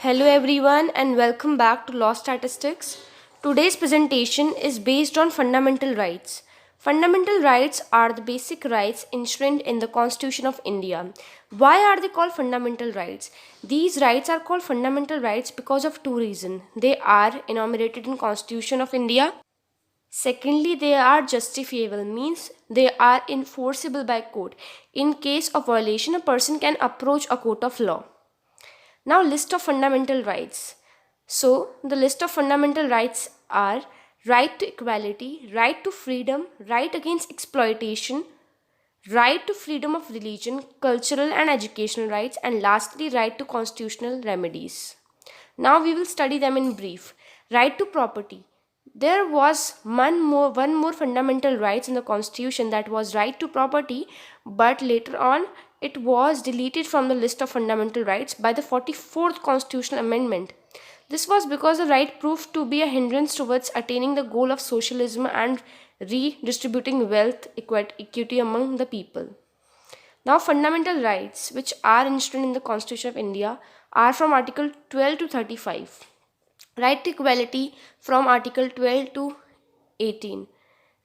Hello everyone and welcome back to Law Statistics. Today's presentation is based on fundamental rights. Fundamental rights are the basic rights enshrined in the Constitution of India. Why are they called fundamental rights? These rights are called fundamental rights because of two reasons. They are enumerated in Constitution of India. Secondly, they are justifiable, means they are enforceable by court. In case of violation, a person can approach a court of law. Now, list of fundamental rights. So, the list of fundamental rights are right to equality, right to freedom, right against exploitation, right to freedom of religion, cultural and educational rights, and lastly, right to constitutional remedies. Now, we will study them in brief. Right to property. There was one more fundamental rights in the constitution, that was right to property, but later on it was deleted from the list of fundamental rights by the 44th constitutional amendment. This was because the right proved to be a hindrance towards attaining the goal of socialism and redistributing wealth equity among the people. Now, fundamental rights which are enshrined in the Constitution of India are from Article 12 to 35. Right to equality from Article 12 to 18.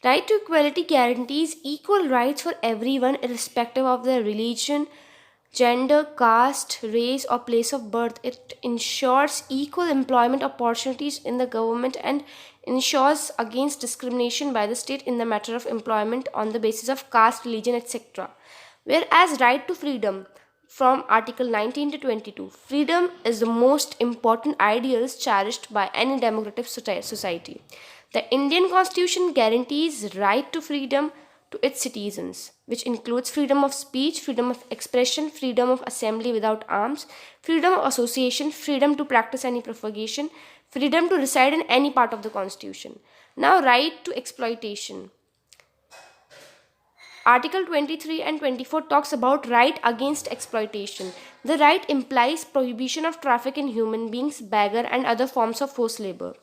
Right to equality guarantees equal rights for everyone irrespective of their religion, gender, caste, race, or place of birth. It ensures equal employment opportunities in the government and ensures against discrimination by the state in the matter of employment on the basis of caste, religion, etc. Whereas right to freedom from Article 19 to 22, freedom is the most important ideals cherished by any democratic society. The Indian Constitution guarantees right to freedom to its citizens, which includes freedom of speech, freedom of expression, freedom of assembly without arms, freedom of association, freedom to practice any propagation, freedom to reside in any part of the Constitution. Now, right to exploitation. Article 23 and 24 talks about right against exploitation. The right implies prohibition of traffic in human beings, beggar and other forms of forced labor.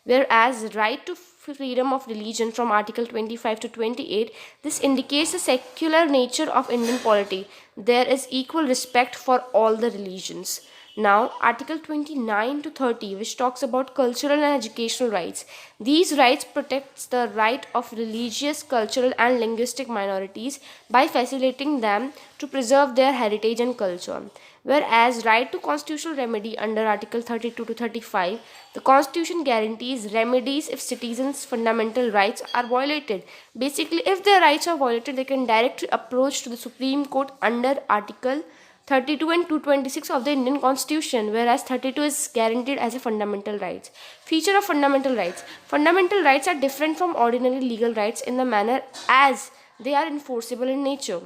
Whereas right to freedom of religion from Article 25 to 28, this indicates the secular nature of Indian polity. There is equal respect for all the religions. Now, Article 29 to 30, which talks about cultural and educational rights. These rights protects the right of religious, cultural and linguistic minorities by facilitating them to preserve their heritage and culture. Whereas right to constitutional remedy under Article 32 to 35, the Constitution guarantees remedies if citizens' fundamental rights are violated. Basically, if their rights are violated, they can directly approach to the Supreme Court under Article 32 and 226 of the Indian Constitution, whereas 32 is guaranteed as a fundamental rights. Feature of fundamental rights. Fundamental rights are different from ordinary legal rights in the manner as they are enforceable in nature.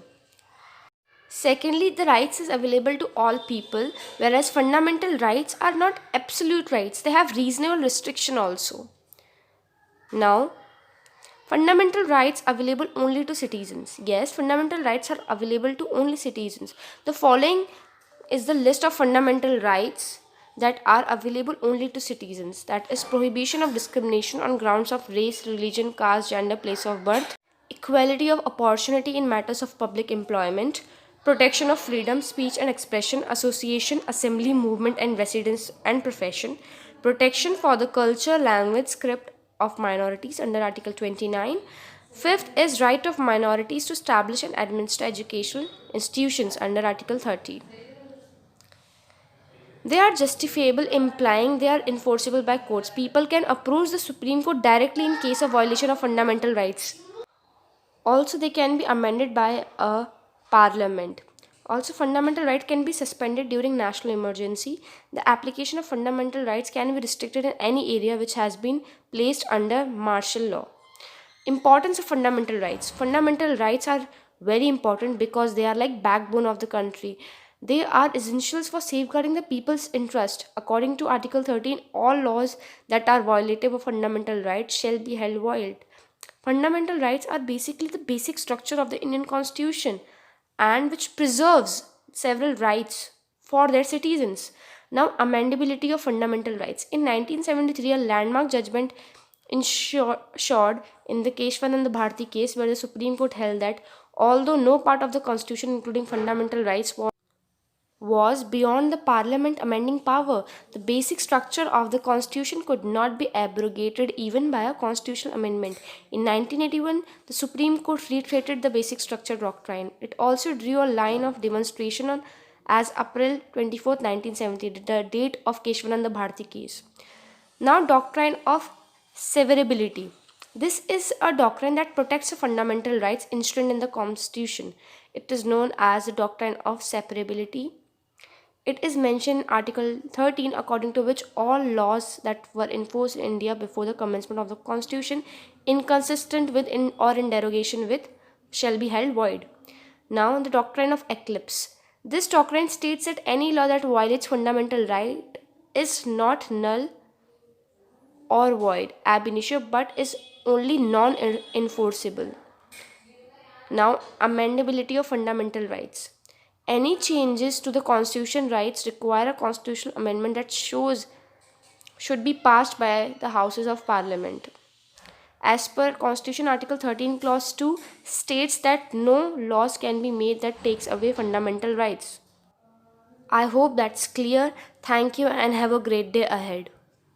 Secondly, the rights is available to all people, whereas fundamental rights are not absolute rights. They have reasonable restriction also. Now, fundamental rights available only to citizens. Yes, fundamental rights are available to only citizens. The following is the list of fundamental rights that are available only to citizens. That is prohibition of discrimination on grounds of race, religion, caste, gender, place of birth, equality of opportunity in matters of public employment, protection of freedom, speech and expression, association, assembly, movement and residence and profession, protection for the culture, language, script of minorities under Article 29. Fifth is right of minorities to establish and administer educational institutions under Article 30. They are justifiable, implying they are enforceable by courts. People can approach the Supreme Court directly in case of violation of fundamental rights. Also, they can be amended by a parliament. Also, fundamental right can be suspended during national emergency. The application of fundamental rights can be restricted in any area which has been placed under martial law. Importance of fundamental rights. Fundamental rights are very important because they are like backbone of the country. They are essentials for safeguarding the people's interest. According to Article 13, all laws that are violative of fundamental rights shall be held void. Fundamental rights are basically the basic structure of the Indian Constitution and which preserves several rights for their citizens. Now, amendability of fundamental rights. In 1973, a landmark judgment ensured in the Keshwanand Bharti case, where the Supreme Court held that although no part of the Constitution, including fundamental rights, was beyond the parliament amending power. The basic structure of the constitution could not be abrogated even by a constitutional amendment. In 1981, the Supreme Court reiterated the basic structure doctrine. It also drew a line of demonstration on as April 24, 1970, the date of Keshwananda Bharati case. Now, doctrine of severability. This is a doctrine that protects the fundamental rights enshrined in the Constitution. It is known as the doctrine of separability. It is mentioned in Article 13, according to which all laws that were enforced in India before the commencement of the Constitution, inconsistent with or in derogation with, shall be held void. Now, the doctrine of eclipse. This doctrine states that any law that violates fundamental right is not null or void ab initio but is only non enforceable. Now, amendability of fundamental rights. Any changes to the constitution rights require a constitutional amendment that should be passed by the houses of parliament. As per Constitution Article 13 Clause 2 states that no laws can be made that takes away fundamental rights. I hope that's clear. Thank you and have a great day ahead.